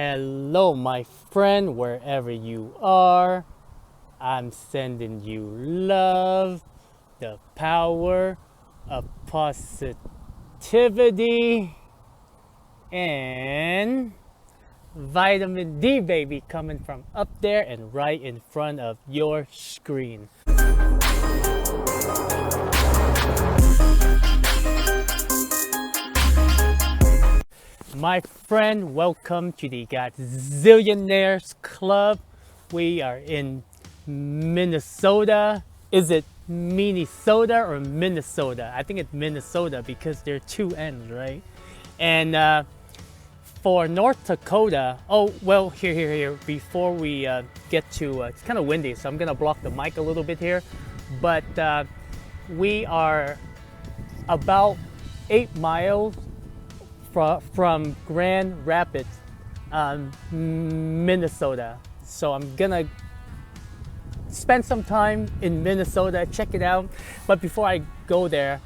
Hello, my friend, wherever you are. I'm sending you love, the power of positivity, and vitamin D, baby, coming from up there and right in front of your screen. My friend, welcome to the Godzillionaires Club. We are in Minnesota. Is it Minnesota or Minnesota? I think it's Minnesota because there are two N's, right? And for North Dakota, oh, well, here. Before we get to, it's kind of windy, so I'm going to block the mic a little bit here. But we are about 8 miles from Grand Rapids, Minnesota. So I'm gonna spend some time in Minnesota, check it out. But before I go there,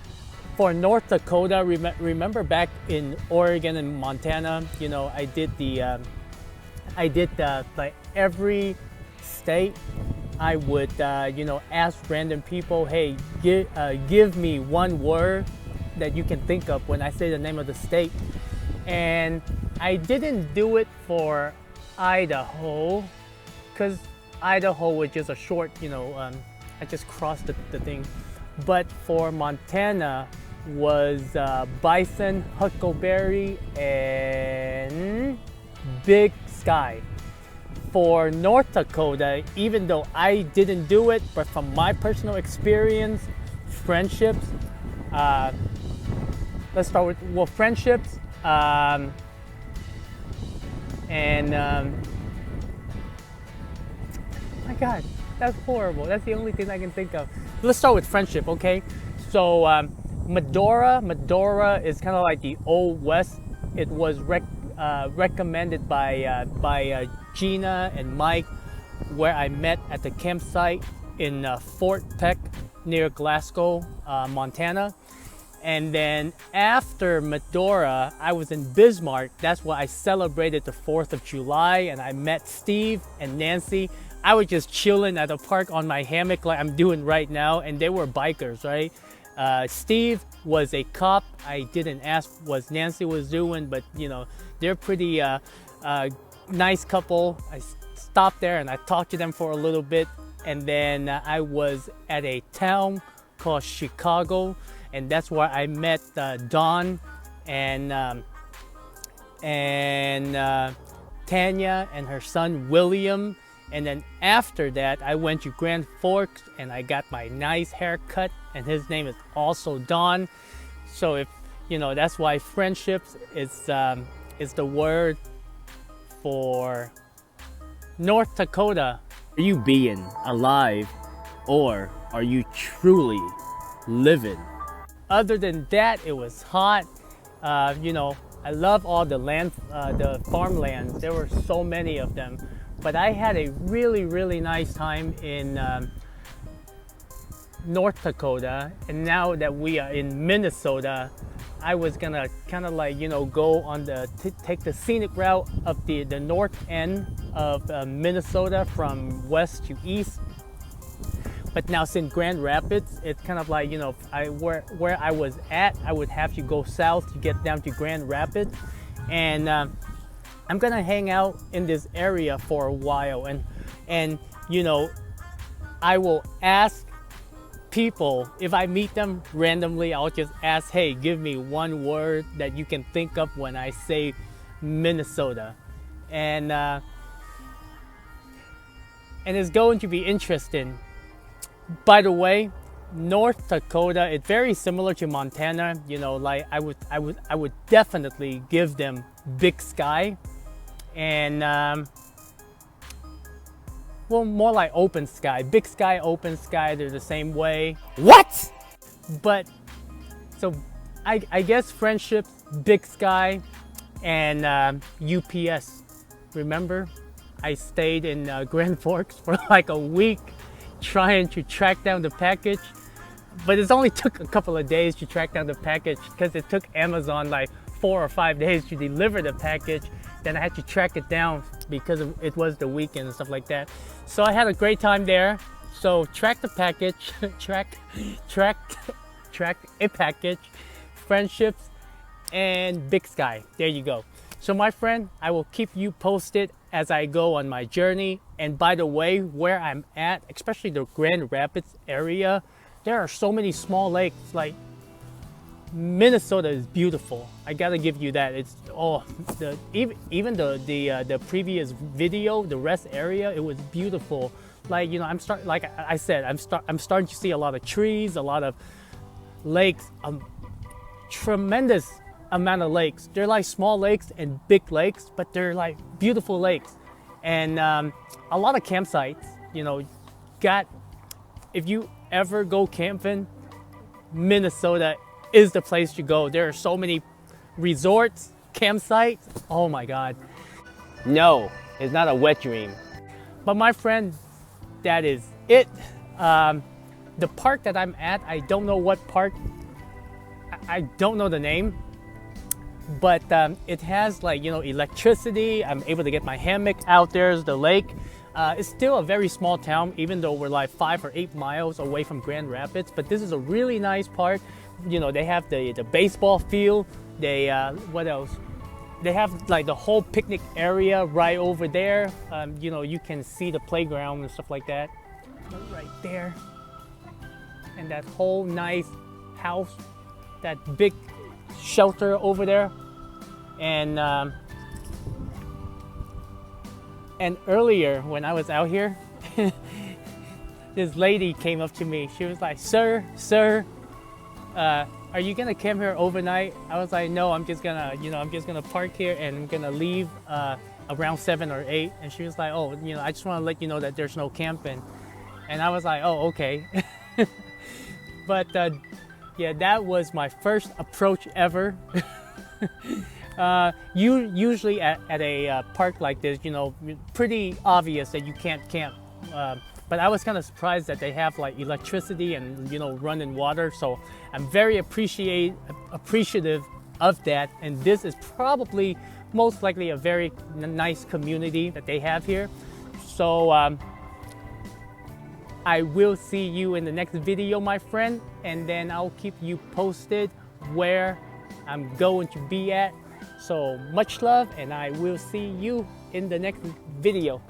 for North Dakota, remember back in Oregon and Montana, you know, I did like every state, I would ask random people, hey, give me one word that you can think of when I say the name of the state. And I didn't do it for Idaho because Idaho was just a short, I just crossed the thing. But for Montana was bison, huckleberry, and big sky. For North Dakota, even though I didn't do it, but from my personal experience, friendships, let's start with friendships, oh my God, that's horrible. That's the only thing I can think of. Let's start with friendship, okay? So Medora is kind of like the Old West. It was recommended by Gina and Mike, where I met at the campsite in Fort Peck near Glasgow, Montana. And then after Medora, I was in Bismarck. That's where I celebrated the 4th of July, and I met Steve and Nancy. I was just chilling at the park on my hammock like I'm doing right now, and they were bikers, right? Steve was a cop. I didn't ask what Nancy was doing, but they're pretty nice couple. I stopped there and I talked to them for a little bit, and then I was at a town called Chicago, and that's where I met Dawn and Tanya and her son William. And then after that, I went to Grand Forks and I got my nice haircut, and his name is also Don. So if that's why friendships is the word for North Dakota. Are you being alive, or are you truly living? Other than that, it was hot. I love all the the farmlands. There were so many of them. But I had a really, really nice time in North Dakota. And now that we are in Minnesota, I was gonna kind of like, go on take the scenic route of the north end of Minnesota from west to east. But now since Grand Rapids, it's kind of like, where I was at, I would have to go south to get down to Grand Rapids. And I'm gonna hang out in this area for a while, and I will ask people, if I meet them randomly, I'll just ask, hey, give me one word that you can think of when I say Minnesota. And it's going to be interesting. By the way, North Dakota, it's very similar to Montana. Like I would definitely give them big sky, and well, more like open sky. Big sky, open sky, they're the same way. What? But so I guess friendships, big sky, and UPS. Remember, I stayed in Grand Forks for like a week trying to track down the package, but it only took a couple of days to track down the package because it took Amazon like 4 or 5 days to deliver the package. then I had to track it down because it was the weekend and stuff like that. So I had a great time there. So track the package, track a package, friendships, and Big Sky. There you go. So my friend, I will keep you posted as I go on my journey. And by the way, where I'm at, especially the Grand Rapids area, there are so many small lakes. Like Minnesota is beautiful. I gotta give you that. It's even the previous video, the rest area, it was beautiful. Like, you know, I'm starting to see a lot of trees, a lot of lakes, tremendous amount of lakes. They're like small lakes and big lakes, but they're like beautiful lakes, and a lot of campsites. You know, if you ever go camping, Minnesota is the place to go. There are so many resorts, campsites. Oh my God. No, it's not a wet dream. But my friend, that is it. The park that I'm at, I don't know what park. I don't know the name, but it has, like, you know, electricity. I'm able to get my hammock out. There's the lake. It's still a very small town, even though we're like 5 or 8 miles away from Grand Rapids. But this is a really nice park. You know, they have the baseball field. They what else? They have like the whole picnic area right over there. You know, you can see the playground and stuff like that right there. And that whole nice house, that big shelter over there. And earlier when I was out here, this lady came up to me. She was like, sir, are you gonna camp here overnight? I was like, no, I'm just gonna park here and I'm gonna leave around 7 or 8. And she was like, oh, you know, I just want to let you know that there's no camping. And I was like, oh, okay. But yeah, that was my first approach ever. Usually at a park like this, you know, pretty obvious that you can't camp. But I was kind of surprised that they have like electricity and, you know, running water. So I'm very appreciative of that. And this is probably most likely a very nice community that they have here. So I will see you in the next video, my friend. And then I'll keep you posted where I'm going to be at. So much love, and I will see you in the next video.